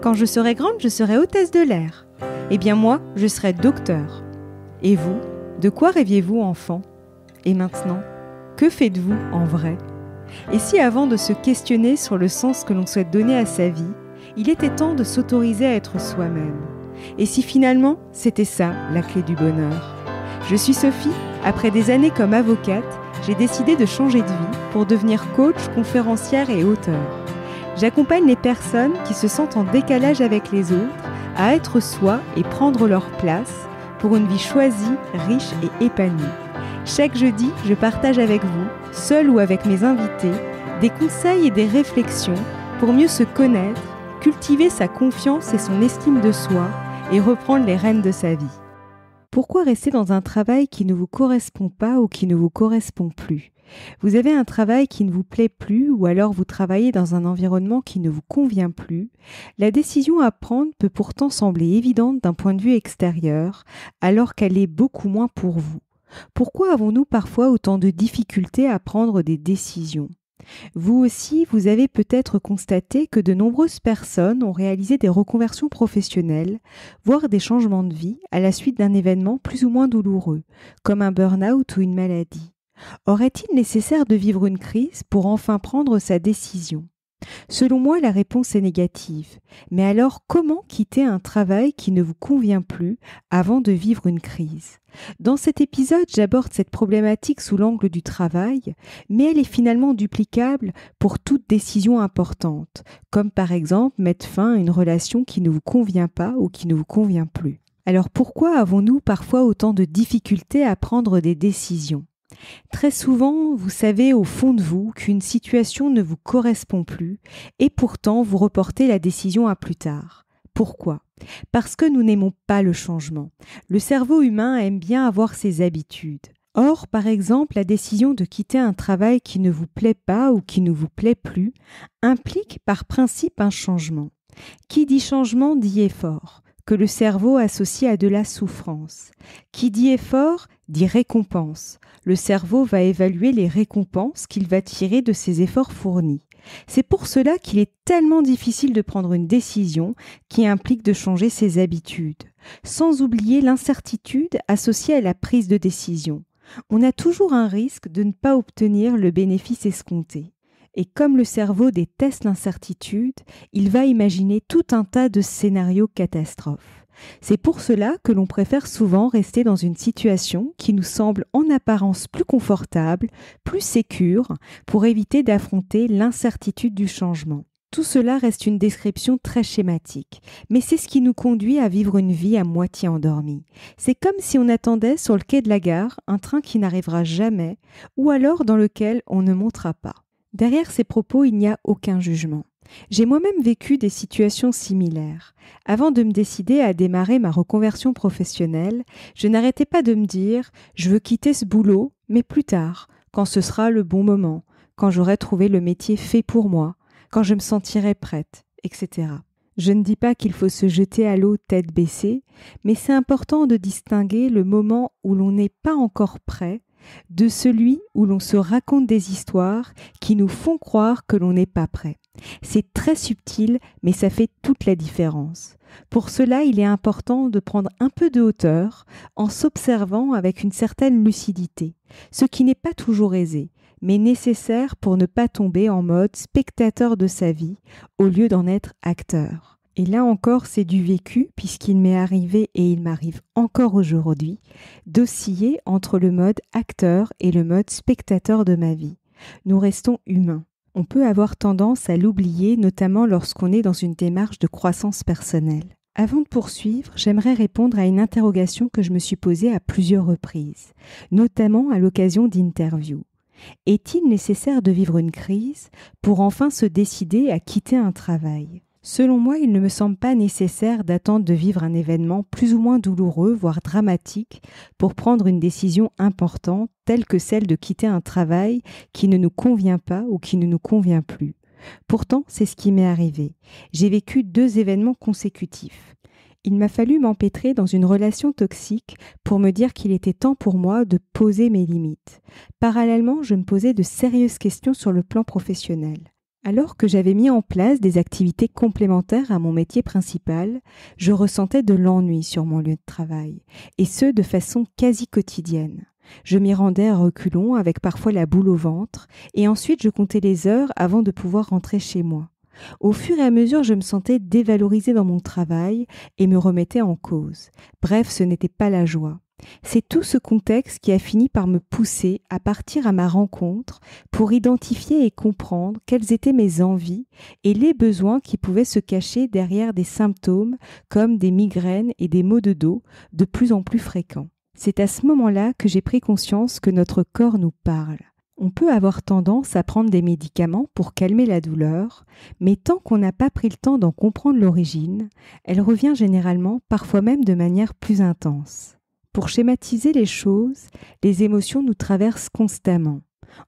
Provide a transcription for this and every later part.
Quand je serai grande, je serai hôtesse de l'air. Eh bien moi, je serai docteur. Et vous, de quoi rêviez-vous enfant? Et maintenant, que faites-vous en vrai? Et si avant de se questionner sur le sens que l'on souhaite donner à sa vie, il était temps de s'autoriser à être soi-même? Et si finalement, c'était ça la clé du bonheur? Je suis Sophie, après des années comme avocate, j'ai décidé de changer de vie pour devenir coach, conférencière et auteure. J'accompagne les personnes qui se sentent en décalage avec les autres à être soi et prendre leur place pour une vie choisie, riche et épanouie. Chaque jeudi, je partage avec vous, seul ou avec mes invités, des conseils et des réflexions pour mieux se connaître, cultiver sa confiance et son estime de soi et reprendre les rênes de sa vie. Pourquoi rester dans un travail qui ne vous correspond pas ou qui ne vous correspond plus? Vous avez un travail qui ne vous plaît plus ou alors vous travaillez dans un environnement qui ne vous convient plus. La décision à prendre peut pourtant sembler évidente d'un point de vue extérieur, alors qu'elle est beaucoup moins pour vous. Pourquoi avons-nous parfois autant de difficultés à prendre des décisions? Vous aussi, vous avez peut-être constaté que de nombreuses personnes ont réalisé des reconversions professionnelles, voire des changements de vie à la suite d'un événement plus ou moins douloureux, comme un burn-out ou une maladie. Or, est-il nécessaire de vivre une crise pour enfin prendre sa décision? Selon moi, la réponse est négative. Mais alors, comment quitter un travail qui ne vous convient plus avant de vivre une crise? Dans cet épisode, j'aborde cette problématique sous l'angle du travail, mais elle est finalement duplicable pour toute décision importante, comme par exemple mettre fin à une relation qui ne vous convient pas ou qui ne vous convient plus. Alors pourquoi avons-nous parfois autant de difficultés à prendre des décisions? Très souvent, vous savez au fond de vous qu'une situation ne vous correspond plus et pourtant vous reportez la décision à plus tard. Pourquoi? Parce que nous n'aimons pas le changement. Le cerveau humain aime bien avoir ses habitudes. Or, par exemple, la décision de quitter un travail qui ne vous plaît pas ou qui ne vous plaît plus implique par principe un changement. Qui dit changement dit effort, que le cerveau associe à de la souffrance. Qui dit effort dit récompense. Le cerveau va évaluer les récompenses qu'il va tirer de ses efforts fournis. C'est pour cela qu'il est tellement difficile de prendre une décision qui implique de changer ses habitudes, sans oublier l'incertitude associée à la prise de décision. On a toujours un risque de ne pas obtenir le bénéfice escompté. Et comme le cerveau déteste l'incertitude, il va imaginer tout un tas de scénarios catastrophes. C'est pour cela que l'on préfère souvent rester dans une situation qui nous semble en apparence plus confortable, plus sécure, pour éviter d'affronter l'incertitude du changement. Tout cela reste une description très schématique, mais c'est ce qui nous conduit à vivre une vie à moitié endormie. C'est comme si on attendait sur le quai de la gare un train qui n'arrivera jamais, ou alors dans lequel on ne montera pas. Derrière ces propos, il n'y a aucun jugement. J'ai moi-même vécu des situations similaires. Avant de me décider à démarrer ma reconversion professionnelle, je n'arrêtais pas de me dire « je veux quitter ce boulot, mais plus tard, quand ce sera le bon moment, quand j'aurai trouvé le métier fait pour moi, quand je me sentirai prête, etc. » Je ne dis pas qu'il faut se jeter à l'eau tête baissée, mais c'est important de distinguer le moment où l'on n'est pas encore prêt de celui où l'on se raconte des histoires qui nous font croire que l'on n'est pas prêt. C'est très subtil, mais ça fait toute la différence. Pour cela, il est important de prendre un peu de hauteur en s'observant avec une certaine lucidité, ce qui n'est pas toujours aisé, mais nécessaire pour ne pas tomber en mode spectateur de sa vie au lieu d'en être acteur. Et là encore, c'est du vécu, puisqu'il m'est arrivé et il m'arrive encore aujourd'hui, d'osciller entre le mode acteur et le mode spectateur de ma vie. Nous restons humains. On peut avoir tendance à l'oublier, notamment lorsqu'on est dans une démarche de croissance personnelle. Avant de poursuivre, j'aimerais répondre à une interrogation que je me suis posée à plusieurs reprises, notamment à l'occasion d'interviews. Est-il nécessaire de vivre une crise pour enfin se décider à quitter un travail ? Selon moi, il ne me semble pas nécessaire d'attendre de vivre un événement plus ou moins douloureux, voire dramatique, pour prendre une décision importante, telle que celle de quitter un travail qui ne nous convient pas ou qui ne nous convient plus. Pourtant, c'est ce qui m'est arrivé. J'ai vécu 2 événements consécutifs. Il m'a fallu m'empêtrer dans une relation toxique pour me dire qu'il était temps pour moi de poser mes limites. Parallèlement, je me posais de sérieuses questions sur le plan professionnel. Alors que j'avais mis en place des activités complémentaires à mon métier principal, je ressentais de l'ennui sur mon lieu de travail, et ce de façon quasi quotidienne. Je m'y rendais à reculons avec parfois la boule au ventre, et ensuite je comptais les heures avant de pouvoir rentrer chez moi. Au fur et à mesure, je me sentais dévalorisée dans mon travail et me remettais en cause. Bref, ce n'était pas la joie. C'est tout ce contexte qui a fini par me pousser à partir à ma rencontre pour identifier et comprendre quelles étaient mes envies et les besoins qui pouvaient se cacher derrière des symptômes comme des migraines et des maux de dos de plus en plus fréquents. C'est à ce moment-là que j'ai pris conscience que notre corps nous parle. On peut avoir tendance à prendre des médicaments pour calmer la douleur, mais tant qu'on n'a pas pris le temps d'en comprendre l'origine, elle revient généralement, parfois même de manière plus intense. Pour schématiser les choses, les émotions nous traversent constamment.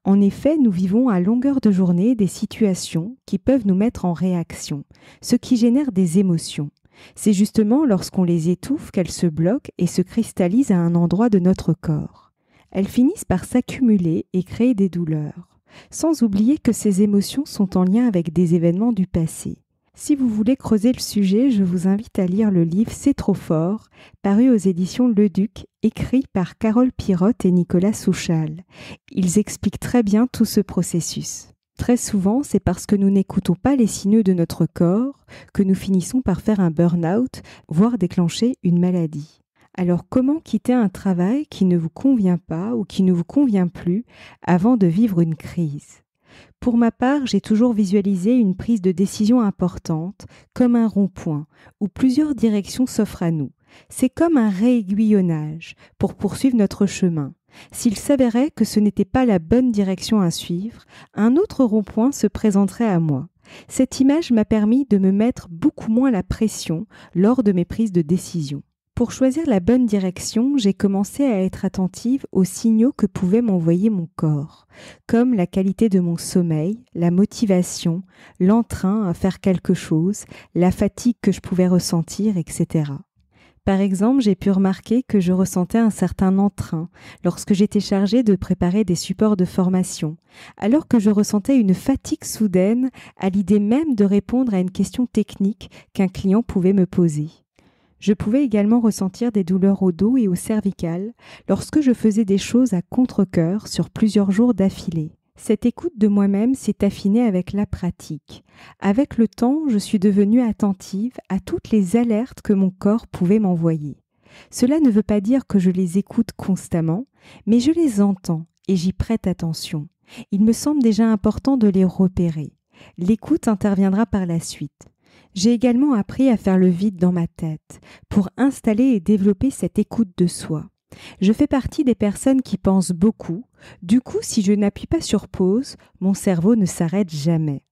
En effet, nous vivons à longueur de journée des situations qui peuvent nous mettre en réaction, ce qui génère des émotions. C'est justement lorsqu'on les étouffe qu'elles se bloquent et se cristallisent à un endroit de notre corps. Elles finissent par s'accumuler et créer des douleurs, sans oublier que ces émotions sont en lien avec des événements du passé. Si vous voulez creuser le sujet, je vous invite à lire le livre C'est trop fort, paru aux éditions Leduc, écrit par Carole Pirotte et Nicolas Souchal. Ils expliquent très bien tout ce processus. Très souvent, c'est parce que nous n'écoutons pas les signaux de notre corps que nous finissons par faire un burn-out, voire déclencher une maladie. Alors comment quitter un travail qui ne vous convient pas ou qui ne vous convient plus avant de vivre une crise ? Pour ma part, j'ai toujours visualisé une prise de décision importante comme un rond-point où plusieurs directions s'offrent à nous. C'est comme un réaiguillonnage pour poursuivre notre chemin. S'il s'avérait que ce n'était pas la bonne direction à suivre, un autre rond-point se présenterait à moi. Cette image m'a permis de me mettre beaucoup moins la pression lors de mes prises de décision. Pour choisir la bonne direction, j'ai commencé à être attentive aux signaux que pouvait m'envoyer mon corps, comme la qualité de mon sommeil, la motivation, l'entrain à faire quelque chose, la fatigue que je pouvais ressentir, etc. Par exemple, j'ai pu remarquer que je ressentais un certain entrain lorsque j'étais chargée de préparer des supports de formation, alors que je ressentais une fatigue soudaine à l'idée même de répondre à une question technique qu'un client pouvait me poser. Je pouvais également ressentir des douleurs au dos et au cervical lorsque je faisais des choses à contre-cœur sur plusieurs jours d'affilée. Cette écoute de moi-même s'est affinée avec la pratique. Avec le temps, je suis devenue attentive à toutes les alertes que mon corps pouvait m'envoyer. Cela ne veut pas dire que je les écoute constamment, mais je les entends et j'y prête attention. Il me semble déjà important de les repérer. L'écoute interviendra par la suite. J'ai également appris à faire le vide dans ma tête pour installer et développer cette écoute de soi. Je fais partie des personnes qui pensent beaucoup. Du coup, si je n'appuie pas sur pause, mon cerveau ne s'arrête jamais.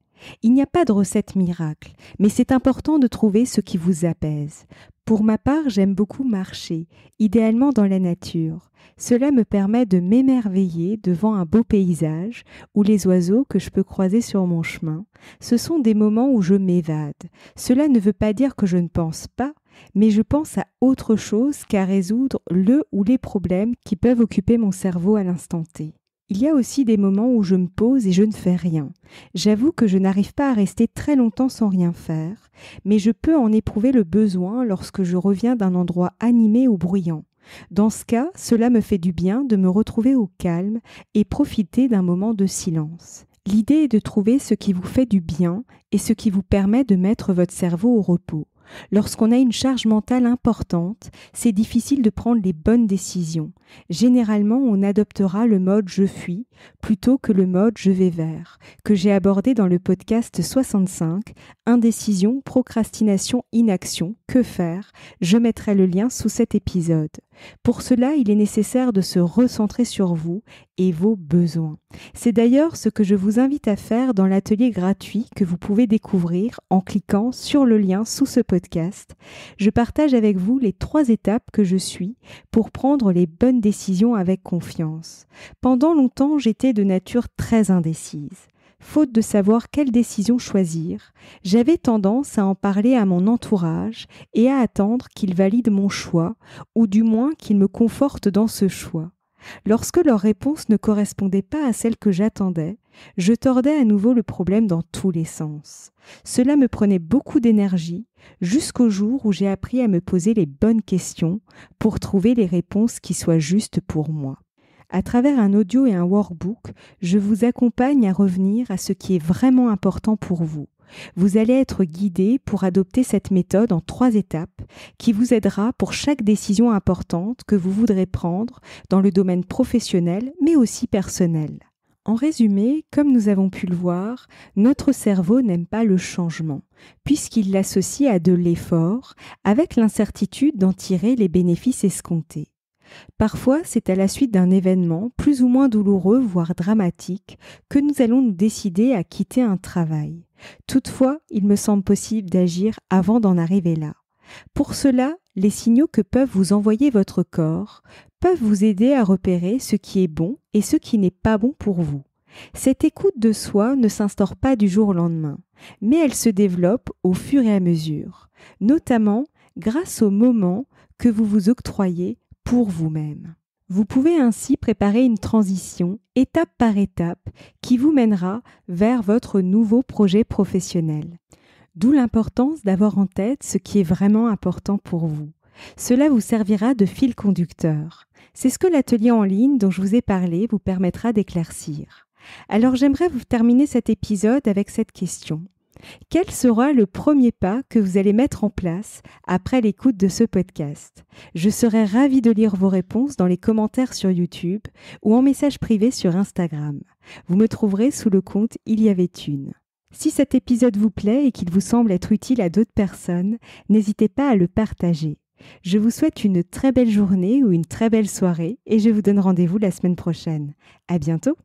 Il n'y a pas de recette miracle, mais c'est important de trouver ce qui vous apaise. Pour ma part, j'aime beaucoup marcher, idéalement dans la nature. Cela me permet de m'émerveiller devant un beau paysage ou les oiseaux que je peux croiser sur mon chemin. Ce sont des moments où je m'évade. Cela ne veut pas dire que je ne pense pas, mais je pense à autre chose qu'à résoudre le ou les problèmes qui peuvent occuper mon cerveau à l'instant T. Il y a aussi des moments où je me pose et je ne fais rien. J'avoue que je n'arrive pas à rester très longtemps sans rien faire, mais je peux en éprouver le besoin lorsque je reviens d'un endroit animé ou bruyant. Dans ce cas, cela me fait du bien de me retrouver au calme et profiter d'un moment de silence. L'idée est de trouver ce qui vous fait du bien et ce qui vous permet de mettre votre cerveau au repos. Lorsqu'on a une charge mentale importante, c'est difficile de prendre les bonnes décisions. Généralement, on adoptera le mode « je fuis » plutôt que le mode « je vais vers » que j'ai abordé dans le podcast 65, Indécision, procrastination, inaction, que faire ? Je mettrai le lien sous cet épisode. Pour cela, il est nécessaire de se recentrer sur vous et vos besoins. C'est d'ailleurs ce que je vous invite à faire dans l'atelier gratuit que vous pouvez découvrir en cliquant sur le lien sous ce podcast. Je partage avec vous les 3 étapes que je suis pour prendre les bonnes décisions avec confiance. Pendant longtemps, j'étais de nature très indécise. Faute de savoir quelle décision choisir, j'avais tendance à en parler à mon entourage et à attendre qu'il valide mon choix, ou du moins qu'il me conforte dans ce choix. Lorsque leurs réponses ne correspondaient pas à celles que j'attendais, je tordais à nouveau le problème dans tous les sens. Cela me prenait beaucoup d'énergie jusqu'au jour où j'ai appris à me poser les bonnes questions pour trouver les réponses qui soient justes pour moi. À travers un audio et un workbook, je vous accompagne à revenir à ce qui est vraiment important pour vous. Vous allez être guidé pour adopter cette méthode en 3 étapes qui vous aidera pour chaque décision importante que vous voudrez prendre dans le domaine professionnel mais aussi personnel. En résumé, comme nous avons pu le voir, notre cerveau n'aime pas le changement puisqu'il l'associe à de l'effort avec l'incertitude d'en tirer les bénéfices escomptés. Parfois, c'est à la suite d'un événement plus ou moins douloureux, voire dramatique, que nous allons nous décider à quitter un travail. Toutefois, il me semble possible d'agir avant d'en arriver là. Pour cela, les signaux que peuvent vous envoyer votre corps peuvent vous aider à repérer ce qui est bon et ce qui n'est pas bon pour vous. Cette écoute de soi ne s'instaure pas du jour au lendemain, mais elle se développe au fur et à mesure, notamment grâce aux moments que vous vous octroyez pour vous-même. Vous pouvez ainsi préparer une transition étape par étape qui vous mènera vers votre nouveau projet professionnel. D'où l'importance d'avoir en tête ce qui est vraiment important pour vous. Cela vous servira de fil conducteur. C'est ce que l'atelier en ligne dont je vous ai parlé vous permettra d'éclaircir. Alors j'aimerais vous terminer cet épisode avec cette question. Quel sera le premier pas que vous allez mettre en place après l'écoute de ce podcast? Je serai ravie de lire vos réponses dans les commentaires sur YouTube ou en message privé sur Instagram. Vous me trouverez sous le compte Il y avait une. Si cet épisode vous plaît et qu'il vous semble être utile à d'autres personnes, n'hésitez pas à le partager. Je vous souhaite une très belle journée ou une très belle soirée et je vous donne rendez-vous la semaine prochaine. À bientôt!